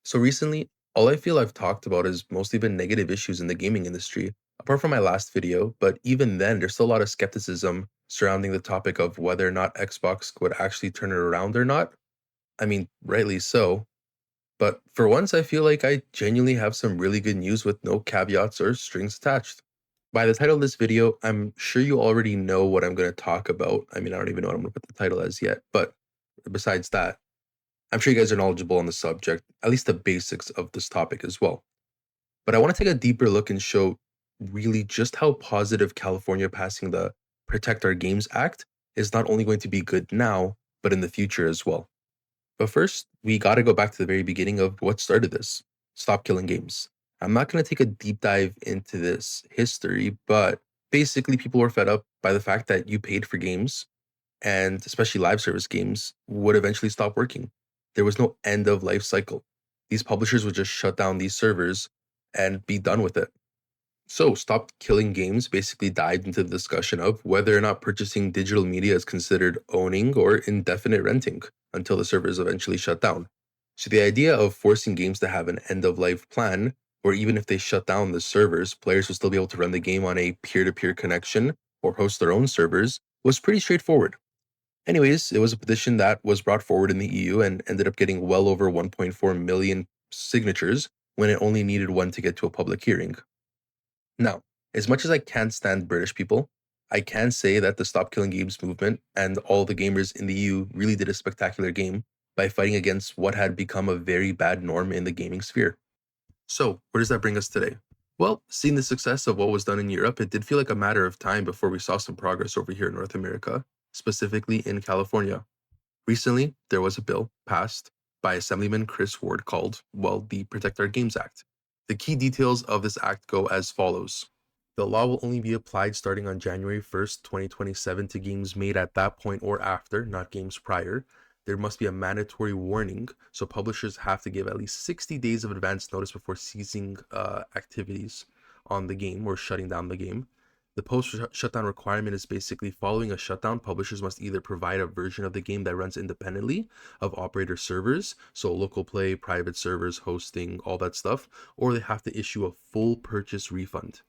So recently, all I feel I've talked about has mostly been negative issues in the gaming industry, apart from my last video, but even then, there's still a lot of skepticism surrounding the topic of whether or not Xbox would actually turn it around or not. I mean, rightly so. But for once, I feel like I genuinely have some really good news with no caveats or strings attached. By the title of this video, I'm sure you already know what I'm going to talk about. I mean, I don't even know what I'm going to put the title as yet, but besides that, I'm sure you guys are knowledgeable on the subject, at least the basics of this topic as well. But I want to take a deeper look and show really just how positive California passing the Protect Our Games Act is not only going to be good now, but in the future as well. But first, we got to go back to the very beginning of what started this. Stop killing games. I'm not going to take a deep dive into this history, but basically, people were fed up by the fact that you paid for games, and especially live service games, would eventually stop working. There was no end of life cycle. These publishers would just shut down these servers and be done with it. So, Stop Killing Games basically dived into the discussion of whether or not purchasing digital media is considered owning or indefinite renting until the servers eventually shut down. So, the idea of forcing games to have an end of life plan, where even if they shut down the servers, players will still be able to run the game on a peer to peer connection or host their own servers, was pretty straightforward. Anyways, it was a petition that was brought forward in the EU and ended up getting well over 1.4 million signatures when it only needed one to get to a public hearing. Now, as much as I can't stand British people, I can say that the Stop Killing Games movement and all the gamers in the EU really did a spectacular game by fighting against what had become a very bad norm in the gaming sphere. So, where does that bring us today? Well, seeing the success of what was done in Europe, it did feel like a matter of time before we saw some progress over here in North America, specifically in California. Recently, there was a bill passed by Assemblyman Chris Ward called, well, the Protect Our Games Act. The key details of this act go as follows. The law will only be applied starting on January 1st, 2027 to games made at that point or after, not games prior. There must be a mandatory warning, so publishers have to give at least 60 days of advance notice before ceasing activities on the game or shutting down the game. The post shutdown requirement is basically following a shutdown, publishers must either provide a version of the game that runs independently of operator servers, so local play, private servers, hosting, all that stuff, or they have to issue a full purchase refund.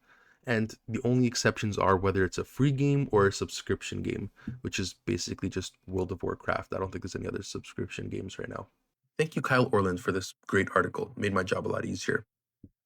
And the only exceptions are whether it's a free game or a subscription game, which is basically just World of Warcraft. I don't think there's any other subscription games right now. Thank you, Kyle Orland, for this great article. Made my job a lot easier.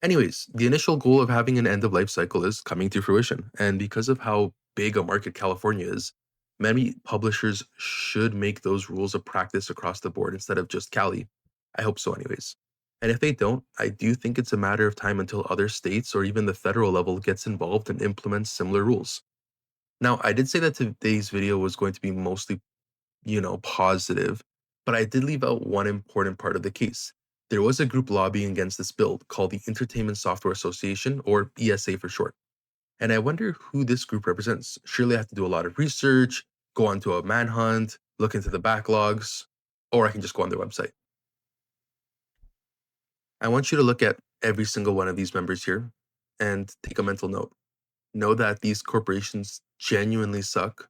Anyways, the initial goal of having an end of life cycle is coming to fruition. And because of how big a market California is, many publishers should make those rules a practice across the board instead of just Cali. I hope so, anyways. And if they don't, I do think it's a matter of time until other states or even the federal level gets involved and implements similar rules. Now, I did say that today's video was going to be mostly positive, but I did leave out one important part of the case. There was a group lobbying against this bill called the Entertainment Software Association, or ESA for short. And I wonder who this group represents. Surely I have to do a lot of research, go onto a manhunt, look into the backlogs, or I can just go on their website. I want you to look at every single one of these members here and take a mental note. Know that these corporations genuinely suck.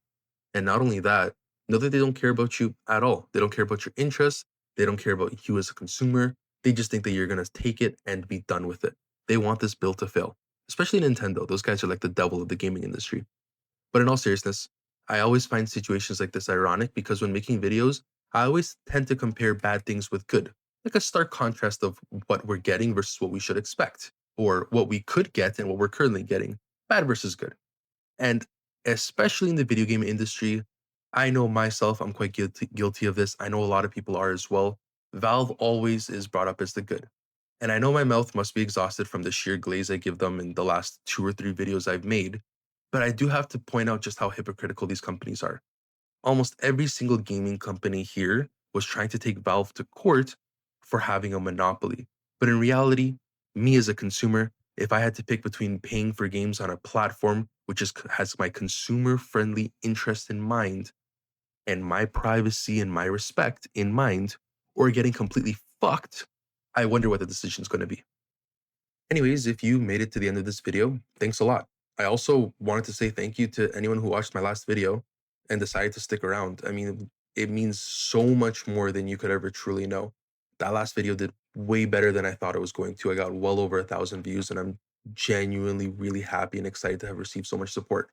And not only that, know that they don't care about you at all. They don't care about your interests. They don't care about you as a consumer. They just think that you're going to take it and be done with it. They want this bill to fail, especially Nintendo. Those guys are like the devil of the gaming industry. But in all seriousness, I always find situations like this ironic because when making videos, I always tend to compare bad things with good, like a stark contrast of what we're getting versus what we should expect, or what we could get and what we're currently getting, bad versus good. And especially in the video game industry, I know myself, I'm quite guilty of this. I know a lot of people are as well. Valve always is brought up as the good. And I know my mouth must be exhausted from the sheer glaze I give them in the last 2 or 3 videos I've made, but I do have to point out just how hypocritical these companies are. Almost every single gaming company here was trying to take Valve to court for having a monopoly. But in reality, me as a consumer, if I had to pick between paying for games on a platform which has my consumer friendly interest in mind and my privacy and my respect in mind, or getting completely fucked, I wonder what the decision is going to be. Anyways, if you made it to the end of this video, thanks a lot. I also wanted to say thank you to anyone who watched my last video and decided to stick around. I mean, it means so much more than you could ever truly know. that last video did way better than I thought it was going to. I got well over 1,000 views, and I'm genuinely really happy and excited to have received so much support.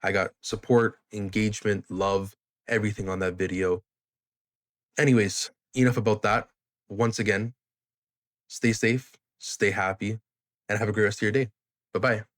I got support, engagement, love, everything on that video. Anyways, enough about that. Once again, stay safe, stay happy, and have a great rest of your day. Bye bye.